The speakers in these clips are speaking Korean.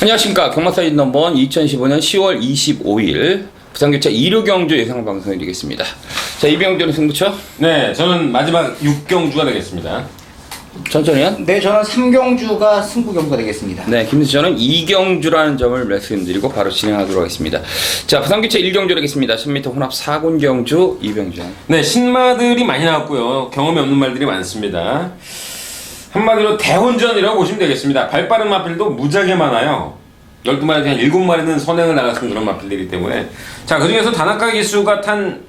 안녕하십니까. 경마사이트 넘버원 2015년 10월 25일 부산교차 2류 경주 예상 방송을 드리겠습니다. 자, 이병준의 승부처. 네, 저는 마지막 6경주가 되겠습니다. 천천히요. 네, 저는 3경주가 승부경주가 되겠습니다. 네, 김수저는 2경주라는 점을 말씀드리고 바로 진행하도록 하겠습니다. 자, 부산교차 1경주 되겠습니다. 10m 혼합 4군 경주 이병준. 네, 신마들이 많이 나왔고요. 경험이 없는 말들이 많습니다. 한마디로 대혼전이라고 보시면 되겠습니다. 발빠른 마필도 무지하게 많아요. 12마리 중에 7마리는 선행을 나갔던 그런 마필들이기 때문에. 자, 그 중에서 다나카 기수가 탄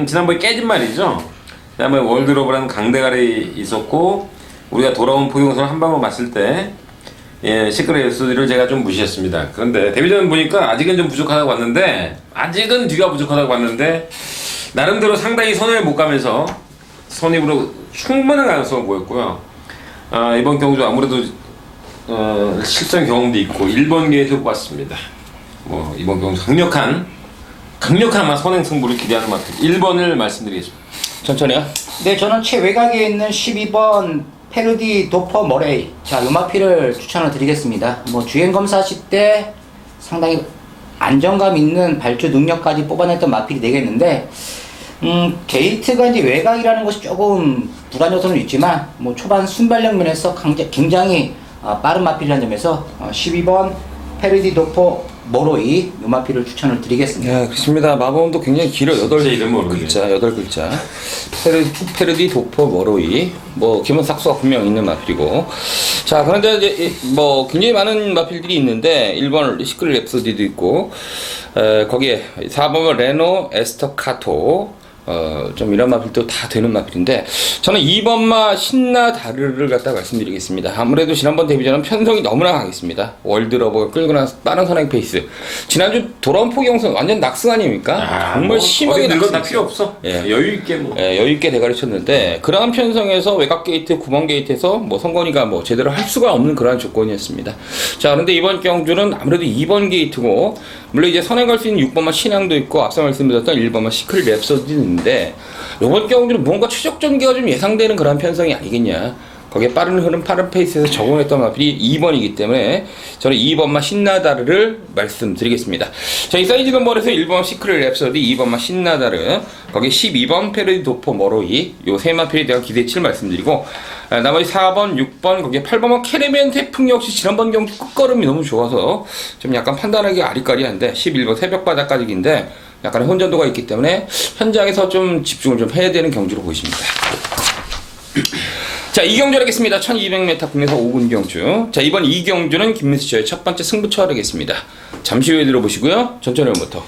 지난번에 깨진 말이죠. 그다음에 월드로브라는 강대가리 있었고, 우리가 돌아온 포경선을 한 방울 봤을 때 시크릿 에스디를 제가 좀 무시했습니다. 그런데 데뷔전 보니까 아직은 좀 부족하다고 봤는데, 아직은 뒤가 부족하다고 봤는데 나름대로 상당히 선을 못 가면서 선입으로 충분한 가능성을 보였고요. 이번 경주 아무래도 실전 경험도 있고 1번 게이트 뽑았습니다. 뭐 이번 경주 강력한 아마 선행 승부를 기대하는 것 같아요. 1번을 말씀드리겠습니다. 천천히요. 네, 저는 최외곽에 있는 12번 페르디 도퍼 머레이. 자, 이 마필을 추천을 드리겠습니다. 뭐 주행 검사하실 때 상당히 안정감 있는 발주 능력까지 뽑아냈던 마필이 되겠는데, 게이트가 이제 외곽이라는 것이 조금 불안 요소는 있지만, 뭐 초반 순발력 면에서 굉장히 빠른 마필이라는 점에서 12번 페르디 도퍼 머로이 이 마필을 추천을 드리겠습니다. 네, 그렇습니다. 마법도 굉장히 길어. 8글자. 8글자. 페르디 도퍼 머로이. 뭐 기본 삭수가 분명 있는 마필이고. 자, 그런데 이제 뭐 굉장히 많은 마필들이 있는데 1번 시크릿 랩소디도 있고, 거기에 4번 레노 에스터카토, 좀 이런 마필도 다 되는 마필인데, 저는 2번마 신나다르를 갖다 말씀드리겠습니다. 아무래도 지난번 데뷔전은 편성이 너무나 강했습니다. 월드러버가 끌고 나서 빠른 선행 페이스. 지난주 돌아온 포경선 완전 낙승 아닙니까? 정말 뭐 심하게 늙은 다 낙승. 필요 없어. 예. 여유있게 뭐. 예, 여유있게 대가리 쳤는데, 그러한 편성에서 외곽 게이트, 9번 게이트에서 뭐 성건이가 뭐 제대로 할 수가 없는 그러한 조건이었습니다. 자, 그런데 이번 경주는 아무래도 2번 게이트고, 물론 이제 선행 갈 수 있는 6번마 신앙도 있고, 앞서 말씀드렸던 1번마 시크릿 랩소디도 있는데, 이번 경주는 뭔가 추적 전개가 좀 예상되는 그런 편성이 아니겠냐. 거기에 빠른 흐름, 빠른 페이스에서 적응했던 마필이 2번이기 때문에 저는 2번마 신나다르를 말씀드리겠습니다. 자, 이 사이즈 넘버에서 1번 시크릿 랩소디, 2번마 신나다르, 거기 12번 페르디 도퍼 머로이, 요 세 마필에 대한 기대치를 말씀드리고, 나머지 4번, 6번, 거기에 8번마 캐리비안 태풍 역시 지난번 경주 끝걸음이 너무 좋아서 좀 약간 판단하기 아리까리한데, 11번 새벽바다까지인데 약간의 혼전도가 있기 때문에 현장에서 좀 집중을 좀 해야 되는 경주로 보이십니다. 자, 2경주 하겠습니다. 1200m 국내에서 5군 경주. 자, 이번 2경주는 김민수 씨의 첫 번째 승부처 하겠습니다. 잠시 후에 들어보시고요. 전천후부터.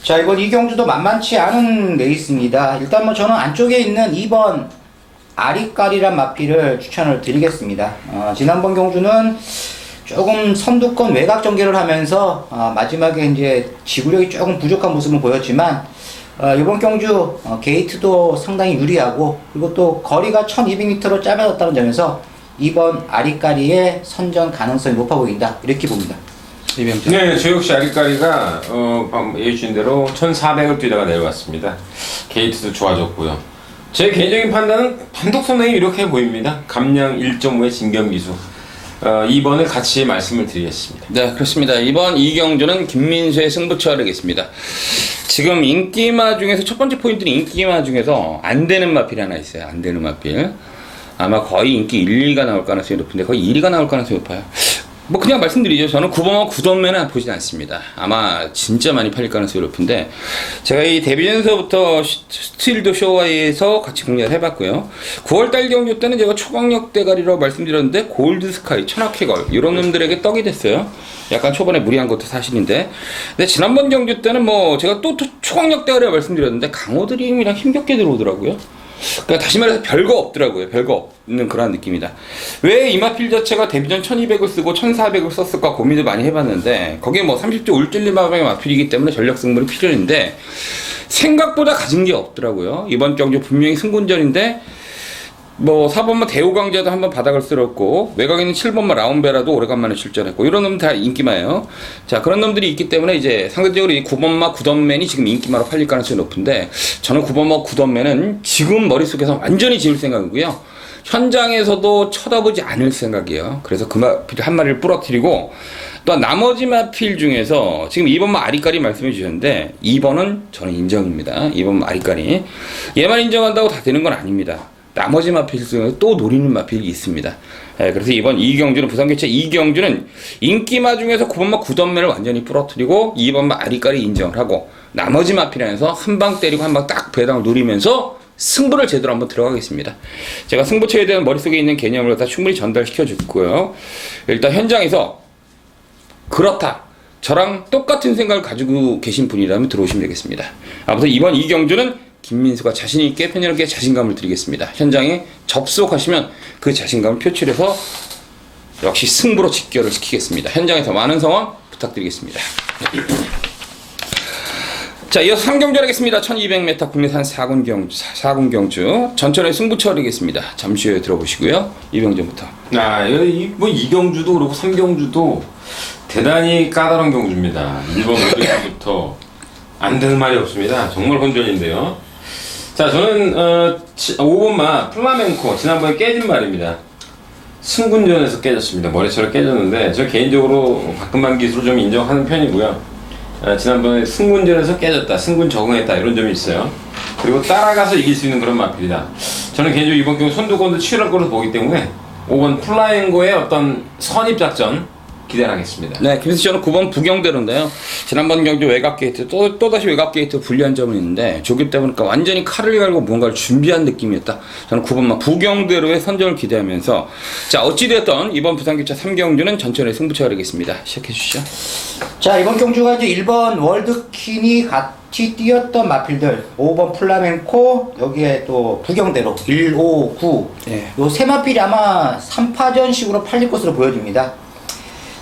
자, 이번 2경주도 만만치 않은 레이스입니다. 일단 뭐 저는 안쪽에 있는 2번 아리까리란 마필을 추천을 드리겠습니다. 지난번 경주는 조금 선두권 외곽 전개를 하면서 마지막에 이제 지구력이 조금 부족한 모습을 보였지만, 이번 경주 게이트도 상당히 유리하고, 그리고 또 거리가 1200m로 짧아졌다는 점에서 2번 아리까리의 선전 가능성이 높아 보인다, 이렇게 봅니다. 네, 저 역시 아리까리가 예주신 대로 1400을 뛰다가 내려왔습니다. 게이트도 좋아졌고요. 제 개인적인 판단은 판독 선행이 이렇게 보입니다. 감량 1.5의 진경기수. 2번을 같이 말씀을 드리겠습니다. 네, 그렇습니다. 이번 2경주는 김민수의 승부처 하겠습니다. 지금 인기마 중에서 첫 번째 포인트는 인기마 중에서 안 되는 마필이 하나 있어요. 안 되는 마필. 아마 거의 인기 1, 2가 나올 가능성이 높은데 거의 1위가 나올 가능성이 높아요. 뭐 그냥 말씀드리죠. 저는 9번과 9덤매는 보진 않습니다. 아마 진짜 많이 팔릴 가능성이 높은데, 제가 이 데뷔전서부터 스틸드 쇼와이에서 같이 공략을 해봤고요. 9월달 경주 때는 제가 초강력 대가리라고 말씀드렸는데 골드 스카이, 천하쾌걸 이런 놈들에게 떡이 됐어요. 약간 초반에 무리한 것도 사실인데, 근데 지난번 경주 때는 뭐 제가 또 초강력 대가리라고 말씀드렸는데 강호드림이랑 힘겹게 들어오더라고요. 그러니까 다시 말해서 별거 없더라고요. 별거 없는 그런 느낌이다. 왜 이마필 자체가 데뷔전 1200을 쓰고 1400을 썼을까 고민을 많이 해봤는데, 거기에 뭐 30조 울질리 마방의 마필이기 때문에 전력 승부는 필요한데 생각보다 가진 게 없더라고요. 이번 경주 분명히 승군전인데, 뭐 4번마 대우강자도 한번 바닥을 쓸었고, 외곽에 있는 7번마 라운베라도 오래간만에 출전했고, 이런 놈들 다 인기마예요. 자, 그런 놈들이 있기 때문에 이제 상대적으로 이 9번마 9덤맨이 지금 인기마로 팔릴 가능성이 높은데, 저는 9번마 9덤맨은 지금 머릿속에서 완전히 지울 생각이고요. 현장에서도 쳐다보지 않을 생각이에요. 그래서 그 한 마리를 부러뜨리고 또 나머지 마필 중에서 지금 2번 아리까리 말씀해 주셨는데 2번은 저는 인정입니다. 2번 아리까리. 얘만 인정한다고 다 되는 건 아닙니다. 나머지 마필 중에 또 노리는 마필이 있습니다. 그래서 이번 이경주는 부산교체 이경주는 인기마 중에서 9번마 9덤매를 완전히 부러뜨리고 2번마 아리까리 인정을 하고 나머지 마필 안에서 한 방 때리고 한 방 딱 배당을 노리면서 승부를 제대로 한번 들어가겠습니다. 제가 승부처에 대한 머릿속에 있는 개념을 다 충분히 전달시켜 줬고요. 일단 현장에서 그렇다. 저랑 똑같은 생각을 가지고 계신 분이라면 들어오시면 되겠습니다. 아무튼 이번 이경주는 김민수가 자신있게 편안하게 자신감을 드리겠습니다. 현장에 접속하시면 그 자신감을 표출해서 역시 승부로 직결을 시키겠습니다. 현장에서 많은 성원 부탁드리겠습니다. 자, 이어서 3경주 하겠습니다. 1200m 국내산 4군 경주 전천의 승부처 하겠습니다. 잠시 후에 들어보시고요. 이병전부터. 뭐 이경주도 그렇고 3경주도 대단히 까다로운 경주입니다. 1번 경주부터 안 되는 말이 없습니다. 정말 혼전인데요. 자, 저는 5번마 플라멩코 지난번에 깨진 말입니다. 승군전에서 깨졌습니다. 머리처럼 깨졌는데 저 개인적으로 박근만 기술을 좀 인정하는 편이고요. 지난번에 승군전에서 깨졌다, 승군 적응했다 이런 점이 있어요. 그리고 따라가서 이길 수 있는 그런 마필이다. 저는 개인적으로 이번 경우 선두권도 치열할 거로 보기 때문에 5번 플라멩코의 어떤 선입작전 기대하겠습니다. 네, 김수 씨는 9번 부경대로인데요. 지난번 경주 외곽 게이트 또다시 외곽 게이트 불리한 점은 있는데 조기 때 보니까 완전히 칼을 갈고 뭔가를 준비한 느낌이었다. 저는 9번만 부경대로의 선정을 기대하면서 자, 어찌되었던 이번 부산교차 3경주는 전천의 승부처가 되겠습니다. 시작해 주시죠. 자, 이번 경주가 이제 1번 월드퀸이 같이 뛰었던 마필들 5번 플라멩코 여기에 또 부경대로 1, 5, 9 예. 요 세 마필이 아마 3파전식으로 팔릴 것으로 보여집니다.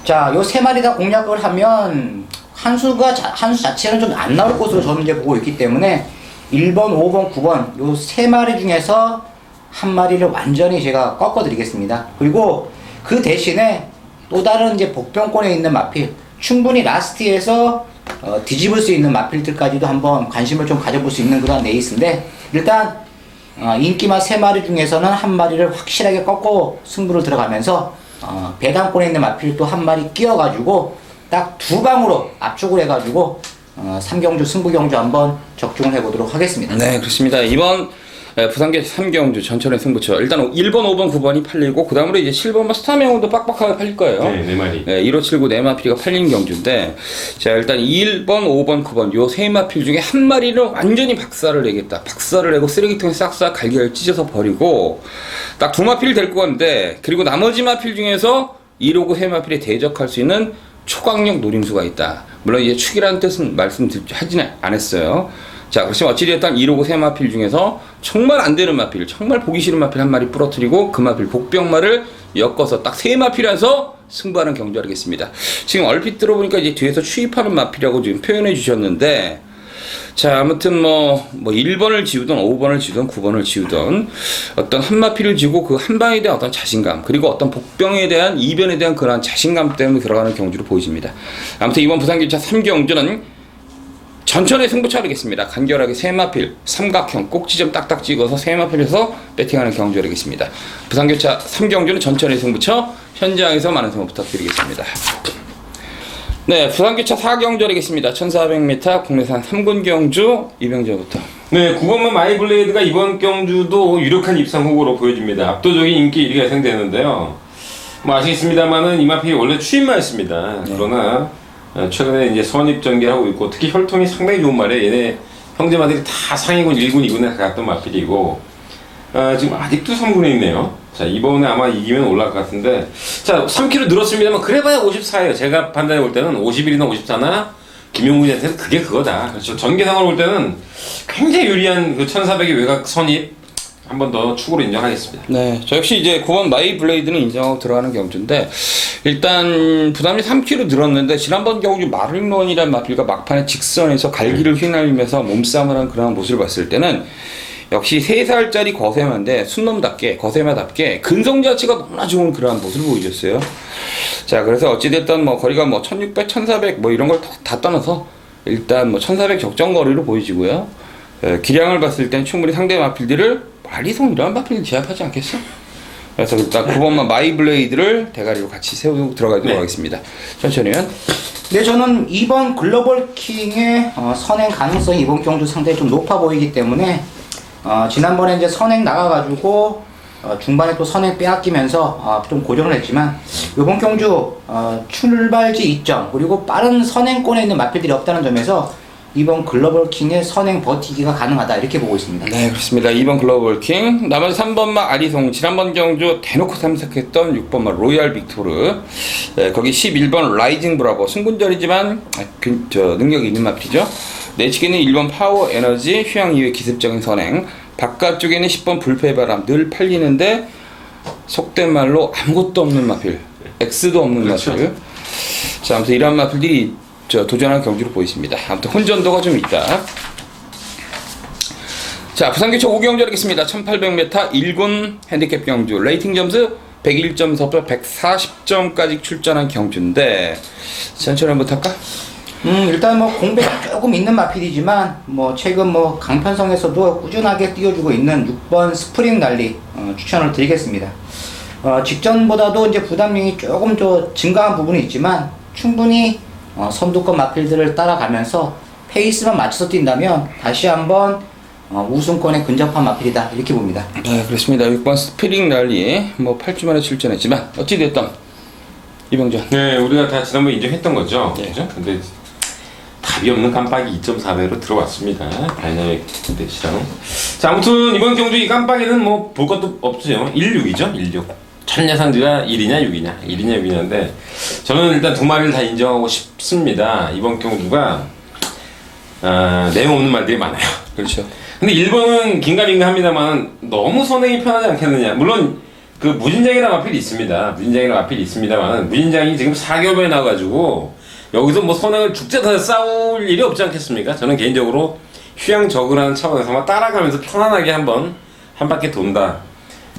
자, 요 세 마리 다 공략을 하면 한 수 자체는 좀 안 나올 것으로 저는 이제 보고 있기 때문에 1번, 5번, 9번 요 세 마리 중에서 한 마리를 완전히 제가 꺾어 드리겠습니다. 그리고 그 대신에 또 다른 이제 복병권에 있는 마필 충분히 라스트에서 뒤집을 수 있는 마필들까지도 한번 관심을 좀 가져볼 수 있는 그런 레이스인데 일단 인기마 세 마리 중에서는 한 마리를 확실하게 꺾고 승부를 들어가면서 배당권에 있는 마필 또 한 마리 끼워가지고 딱 두 방으로 압축을 해가지고 3경주 승부경주 한번 적중을 해보도록 하겠습니다. 네, 그렇습니다. 이번 부산계 3경주 전천의 승부처 일단 1번, 5번, 9번이 팔리고 그 다음으로 이제 7번만 스타명호도 빡빡하게 팔릴 거예요. 네 마리. 네, 1579 네 마필이가 팔리는 경주인데 자, 일단 1번, 5번, 9번 요 세 마필 중에 한 마리를 완전히 박살을 내겠다. 박살을 내고 쓰레기통에 싹싹 갈기를 찢어서 버리고 딱 두 마필이 될 것 같은데 그리고 나머지 마필 중에서 1호구 세 마필에 대적할 수 있는 초강력 노림수가 있다. 물론 이제 축이라는 뜻은 하지는 않았어요. 자, 그렇지만 어찌됐든 1호구 세 마필 중에서 정말 안 되는 마필, 정말 보기 싫은 마필 한 마리 부러뜨리고 그 마필 복병마를 엮어서 딱 세 마필에서 승부하는 경주 하겠습니다. 지금 얼핏 들어보니까 이제 뒤에서 추입하는 마필이라고 지금 표현해 주셨는데 자, 아무튼 뭐 1번을 지우든 5번을 지우든 9번을 지우든 어떤 한 마필을 지고 그 한 방에 대한 어떤 자신감 그리고 어떤 복병에 대한 이변에 대한 그러한 자신감 때문에 들어가는 경주로 보여집니다. 아무튼 이번 부산교차 3경주는 전천의 승부처 하겠습니다. 간결하게 세 마필 삼각형 꼭지점 딱딱 찍어서 세 마필에서 배팅하는 경주 하겠습니다. 부산교차 3경주는 전천의 승부처 현장에서 많은 성원 부탁드리겠습니다. 네, 부산교차 4경주 하겠습니다. 1400m 국내산 3군 경주 이병재부터. 네, 9번만 마이블레이드가 이번 경주도 유력한 입상 후보로 보여집니다. 압도적인 인기 1위가 예상되는데요. 뭐 아시겠습니다만은 이 마필이 원래 추임마였습니다. 그러나 최근에 이제 선입 전개하고 있고 특히 혈통이 상당히 좋은 말에 얘네 형제마들이 다 상위군 1군, 2군에 갔던 마필이고 지금 아직도 3군에 있네요. 자, 이번에 아마 이기면 올라갈 것 같은데 자, 3kg 늘었습니다만 그래봐야 54예요. 제가 판단해 볼 때는 51이나 54나 김용군한테는 그게 그거다. 그렇죠. 전개상으로 볼 때는 굉장히 유리한 그 1400의 외곽 선입 한 번 더 축으로 인정하겠습니다. 네, 저 역시 이제 9번 마이 블레이드는 인정하고 들어가는 경주인데 일단 부담이 3kg 늘었는데 지난번 경주 마를론이라는 마필과 막판에 직선에서 갈기를 휘날리면서 몸싸움을 한 그런 모습을 봤을 때는 역시 3살짜리 거세마인데 순놈답게 거세마답게 근성 자체가 너무나 좋은 그러한 모습을 보여줬어요. 자, 그래서 어찌됐든 뭐 거리가 뭐 1600, 1400 뭐 이런 걸 다 떠나서 일단 뭐 1400 적정 거리로 보여지고요. 기량을 봤을 땐 충분히 상대 마필들을 마리송 이런 마필을 제압하지 않겠어? 그래서 일단 9번만 마이블레이드를 대가리로 같이 세우고 들어가도록 네. 하겠습니다. 천천히요. 네, 저는 2번 글로벌 킹의 선행 가능성이 이번 경주 상당히 좀 높아 보이기 때문에 지난번에 이제 선행 나가가지고 중반에 또 선행 빼앗기면서 좀 고전을 했지만 이번 경주 출발지 2점 그리고 빠른 선행권에 있는 마필들이 없다는 점에서 이번 글로벌 킹의 선행 버티기가 가능하다 이렇게 보고 있습니다. 네, 그렇습니다. 2번 글로벌 킹, 나머지 3번마 아리송, 지난번 경주 대놓고 참석했던 6번마 로얄 빅토르, 거기 11번 라이징 브라보, 승분절이지만 능력이 있는 마필이죠. 내치기는 1번 파워 에너지, 휴양 이후의 기습적인 선행, 바깥쪽에는 10번 불패바람, 늘 팔리는데 속된 말로 아무것도 없는 마필, X도 없는 그렇죠. 마필. 자, 아무튼 이런 마필들이 도전하는 경주로 보이십니다. 아무튼 혼전도가 좀 있다. 자, 부산교초 5경주 하겠습니다. 1800m 1군 핸디캡 경주, 레이팅 점수 101점서부터 140점까지 출전한 경주인데 천천히 한번 탈까? 일단 뭐 공백이 조금 있는 마필이지만 뭐 최근 뭐 강편성에서도 꾸준하게 띄워주고 있는 6번 스프링 랠리 추천을 드리겠습니다. 직전보다도 이제 부담량이 조금 더 증가한 부분이 있지만 충분히 선두권 마필들을 따라가면서 페이스만 맞춰서 뛴다면 다시 한번 우승권에 근접한 마필이다 이렇게 봅니다. 네, 그렇습니다. 6번 스프링 랠리 뭐 8주 만에 출전했지만 어찌됐든 이병전. 네, 우리가 다 지난번 인정했던 거죠. 네. 그죠? 근데 답이 없는 깜빡이 2.4배로 들어왔습니다. 다이나믹 대시랑. 자, 아무튼 이번 경주 이 깜빡이는 뭐 볼 것도 없죠. 16이죠, 16. 첫 예상지가 1이냐 6이냐, 1이냐 6이냐인데 저는 일단 두 마리를 다 인정하고 싶습니다. 이번 경주가 내용 없는 말들이 많아요. 그렇죠. 근데 1번은 긴가민가 합니다만 너무 선행이 편하지 않겠느냐. 물론 그 무진장이라는 마필이 있습니다. 무진장이라는 마필이 있습니다만 무진장이 지금 4개월에 나와가지고 여기서 뭐 선행을 죽자다 싸울 일이 없지 않겠습니까? 저는 개인적으로 휴양 적으라는 차원에서만 따라가면서 편안하게 한 바퀴 돈다.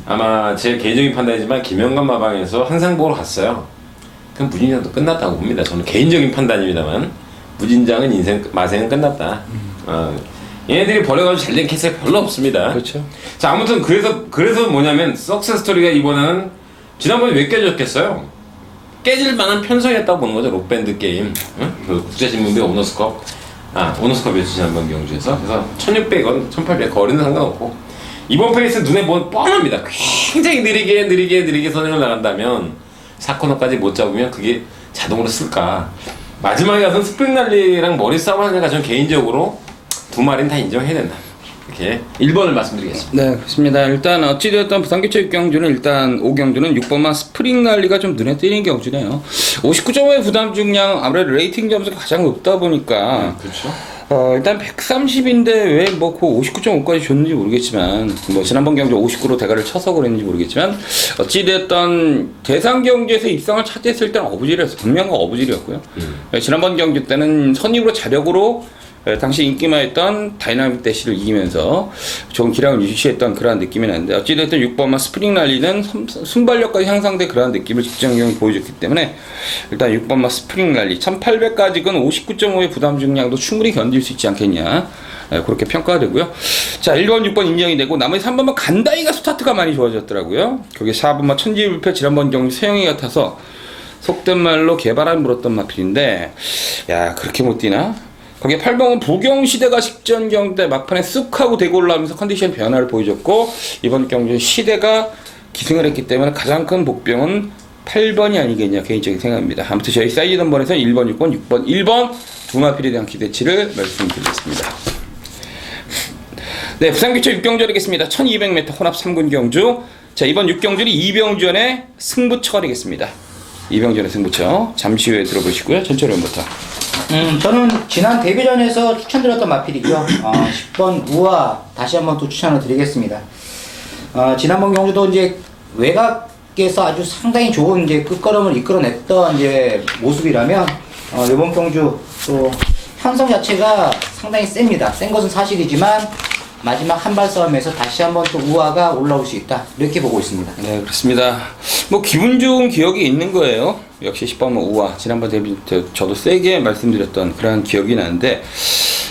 아마 제 개인적인 판단이지만 김영관 마방에서 항상 보러 갔어요. 그럼 무진장도 끝났다고 봅니다. 저는 개인적인 판단입니다만 무진장은 인생 마생은 끝났다. 얘네들이 버려가지고 잘된 케이스가 별로 없습니다. 그렇죠. 자, 아무튼 그래서 뭐냐면 석세스 스토리가 이번에는 지난번에 왜 깨졌겠어요? 깨질 만한 편성이었다고 보는 거죠. 록밴드 게임. 응? 그 국제신문비 오너스컵. 오너스컵이었죠, 지난번 경주에서. 그래서 1600원, 1800 거리는 상관없고 이번 페이스 눈에 보면 뻔합니다. 굉장히 느리게 선행을 나간다면 4코너까지 못 잡으면 그게 자동으로 쓸까. 마지막에 가서 스프링 랠리랑 머리 싸움 하니까 저는 개인적으로 두 마리는 다 인정해야 된다. 이렇게 1번을 말씀드리겠습니다. 네, 그렇습니다. 일단 어찌되었던 부산교체 6경주는 일단 5경주는 6번만 스프링 랠리가 좀 눈에 띄는 경주네요. 59점의 부담 중량 아무래도 레이팅 점수가 가장 높다 보니까 그렇죠. 일단 130인데 왜 뭐 그 59.5까지 줬는지 모르겠지만 뭐 지난번 경주 59로 대가를 쳐서 그랬는지 모르겠지만 어찌됐던 대상 경주에서 입상을 차지했을 때는 어부질이었어요. 분명한 어부질이었고요. 지난번 경주 때는 선입으로 자력으로 당시 인기만했던 다이나믹 대시를 이기면서 좋은 기량을 유지했던 그러한 느낌이 나는데 어찌됐든 6번만 스프링 랠리는 순발력까지 향상된 그러한 느낌을 직전경이 보여줬기 때문에 일단 6번만 스프링 랠리 1800까지는 59.5의 부담 중량도 충분히 견딜 수 있지 않겠냐 그렇게 평가가 되고요. 자, 1번 6번 인정이 되고 나머지 3번만 간다이가 스타트가 많이 좋아졌더라고요. 거기에 4번만 천지불패 지난번 경기 세영이 같아서 속된 말로 개바람 불었던 마필인데 야 그렇게 못 뛰나? 거기에 8번은 부경시대가 직전 경주 때 막판에 쑥 하고 대고 올라오면서 컨디션 변화를 보여줬고 이번 경주 시대가 기승을 했기 때문에 가장 큰 복병은 8번이 아니겠냐 개인적인 생각입니다. 아무튼 저희 사이드 넘버에서 1번, 6번, 6번, 1번 두 마필에 대한 기대치를 말씀드리겠습니다. 네, 부산교체 6경주 하겠습니다. 1200m 혼합 3군 경주. 자, 이번 6경주는 이병전의 승부처가 되겠습니다. 이병전의 승부처 잠시 후에 들어보시고요. 천천히 한부터. 저는 지난 데뷔전에서 추천드렸던 마필이죠. 10번 우아 다시 한번 또 추천을 드리겠습니다. 지난번 경주도 이제 외곽에서 아주 상당히 좋은 이제 끝걸음을 이끌어냈던 이제 모습이라면 이번 경주 또 편성 자체가 상당히 셉니다. 센 것은 사실이지만 마지막 한발 싸움에서 다시 한번 또 우아가 올라올 수 있다 이렇게 보고 있습니다. 네, 그렇습니다. 뭐 기분 좋은 기억이 있는 거예요. 역시 10번은 우아 지난번 데뷔 때 저도 세게 말씀드렸던 그런 기억이 나는데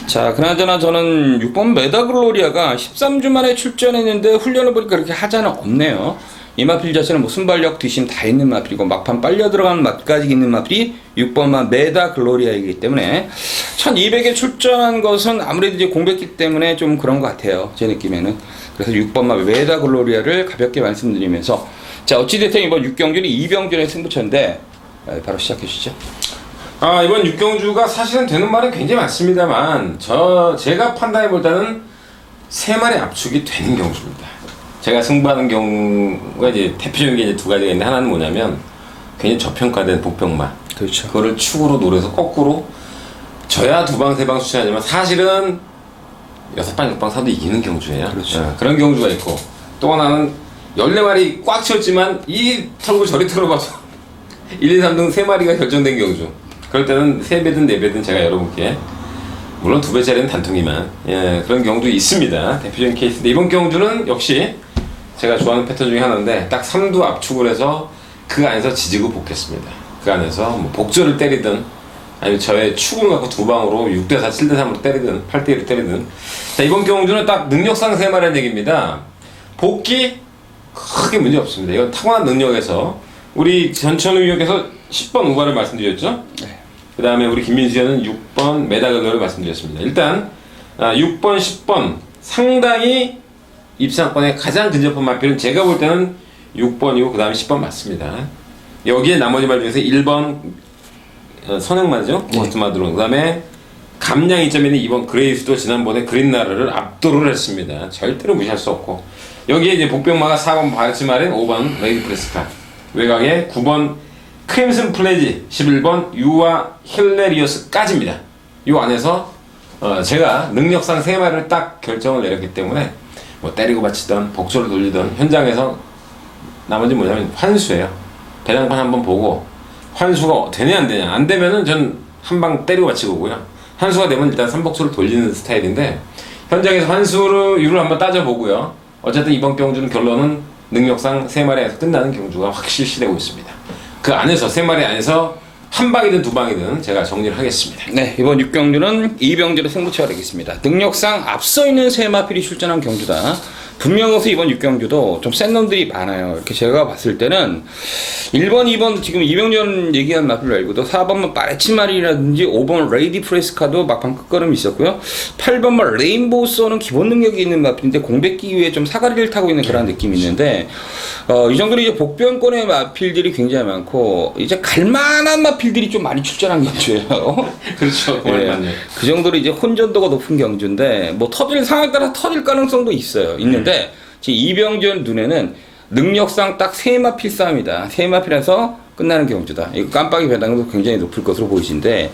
자, 그나저나 저는 6번 메다글로리아가 13주 만에 출전했는데 훈련을 보니까 그렇게 하자는 없네요. 이 마필 자체는 뭐 순발력, 뒤심 다 있는 마필이고 막판 빨려 들어가는 마필까지 있는 마필이 6번마 메다 글로리아이기 때문에 1200에 출전한 것은 아무래도 이제 공백기 때문에 좀 그런 것 같아요. 제 느낌에는. 그래서 6번마 메다 글로리아를 가볍게 말씀드리면서 자, 어찌됐든 이번 6경주는 이병준의 승부처인데 바로 시작해 주시죠. 이번 육경주가 사실은 되는 말은 굉장히 많습니다만 제가 판단해 볼 때는 3마리 압축이 되는 경주입니다. 제가 승부하는 경우가 이제 대표적인 게 이제 2가지가 있는데, 하나는 뭐냐면 괜히 저평가된 복병마, 그렇죠. 그거를 축으로 노려서 거꾸로 저야 2방 3방 추천하지만 사실은 6방 6방 사도 이기는 경주예요. 그렇죠. 그런 경주가 있고, 또 하나는 14마리 꽉 채웠지만 이 털고 저리 털어봐서 1, 2, 3등 3마리가 결정된 경주. 그럴 때는 3배든 4배든 제가 여러분께, 물론 2배짜리는 단통이만, 그런 경우도 있습니다. 대표적인 케이스인데, 이번 경주는 역시 제가 좋아하는 패턴 중에 하나인데, 딱 3두 압축을 해서 그 안에서 지지고 볶겠습니다. 그 안에서 뭐 복조를 때리든, 아니면 저의 축을 갖고 2방으로 6대4, 7대3으로 때리든, 8대1로 때리든. 자, 이번 경주는 딱 능력상 3마리라는 얘기입니다. 복기 크게 문제 없습니다. 이건 타고난 능력에서, 우리 전천후 유역에서 10번 우바를 말씀드렸죠? 네. 그 다음에 우리 김민수 의원은 6번 메다글러를 말씀드렸습니다. 일단 6번, 10번 상당히 입상권에 가장 근접한 마필은 제가 볼 때는 6번이고 그 다음에 10번 맞습니다. 여기에 나머지 말 중에서 1번 선행마죠? 버스트마드론. 그 다음에 감량 2점에는 2번 그레이스도 지난번에 그린나라를 압도를 했습니다. 절대로 무시할 수 없고, 여기에 이제 복병마가 4번 바르치마린, 5번 레이디 프레스카, 외곽에 9번 크림슨 플레지, 11번 유아 힐레리어스까지입니다. 이 안에서 제가 능력상 3마리를 딱 결정을 내렸기 때문에 뭐 때리고 받치던 복조를 돌리던 현장에서 나머지 뭐냐면 환수예요. 배당판 한번 보고 환수가 되냐 안 되냐, 안 되면은 전 한 방 때리고 받치고 오고요. 환수가 되면 일단 3복수를 돌리는 스타일인데, 현장에서 환수율을 한번 따져보고요. 어쨌든 이번 경주는 결론은 능력상 3마리에서 끝나는 경주가 확실시 되고 있습니다. 그 안에서 3마리 안에서 한 방이든 2방이든 제가 정리를 하겠습니다. 네, 이번 6경주는 이병준의 승부처가 되겠습니다. 능력상 앞서 있는 3마필이 출전한 경주다. 분명해서 이번 6경주도 좀 센 놈들이 많아요. 이렇게 제가 봤을 때는 1번, 2번 지금 이병준 얘기한 마필 말고도 4번만 빠레치마리라든지 5번 레이디 프레스카도 막판 끝걸음이 있었고요. 8번만 레인보우 쏘는 기본 능력이 있는 마필인데 공백기 이후에 좀 사다리를 타고 있는 그런 느낌이 있는데, 이 정도로 이제 복병권의 마필들이 굉장히 많고 이제 갈만한 마필들이 좀 많이 출전한 경주예요. 그렇죠. 예, 그 정도로 이제 혼전도가 높은 경주인데, 뭐 터질 상황에 따라 터질 가능성도 있는데 지금 이병준 눈에는 능력상 딱 3마필 싸움이다. 3마필에서 끝나는 경주다. 이거 깜빡이 배당도 굉장히 높을 것으로 보이신데,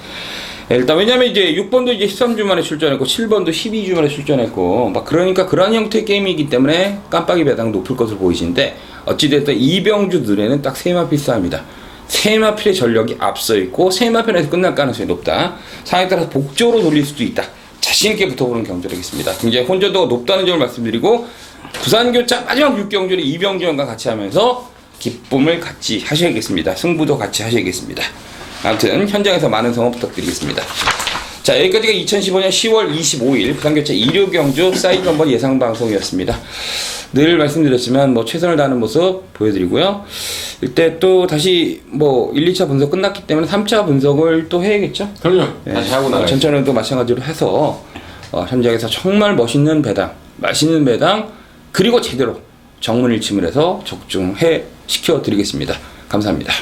일단 왜냐면 이제 6번도 이제 13주 만에 출전했고 7번도 12주 만에 출전했고 막 그러니까 그런 형태의 게임이기 때문에 깜빡이 배당 높을 것으로 보이시는데, 어찌됐든 이병주 눈에는 딱 3마필 싸움이다. 3마필의 전력이 앞서 있고 3마필에서 끝날 가능성이 높다. 상황에 따라서 복조로 돌릴 수도 있다. 자신있게 붙어보는 경주되겠습니다. 굉장히 혼전도가 높다는 점을 말씀드리고, 부산교차 마지막 6경주는 이병준과 같이 하면서 기쁨을 같이 하셔야겠습니다. 승부도 같이 하셔야겠습니다. 아무튼 현장에서 많은 성원 부탁드리겠습니다. 자, 여기까지가 2015년 10월 25일 부산교차 1호 경주 사이드 넘버 예상 방송이었습니다. 늘 말씀드렸지만 뭐 최선을 다하는 모습 보여드리고요. 이때 또 다시 뭐 1, 2차 분석 끝났기 때문에 3차 분석을 또 해야겠죠. 그럼요. 예, 다시 하고 나가야죠. 전차는 또 마찬가지로 해서 현장에서 정말 멋있는 배당, 맛있는 배당, 그리고 제대로 정문일침을 해서 적중해 시켜드리겠습니다. 감사합니다.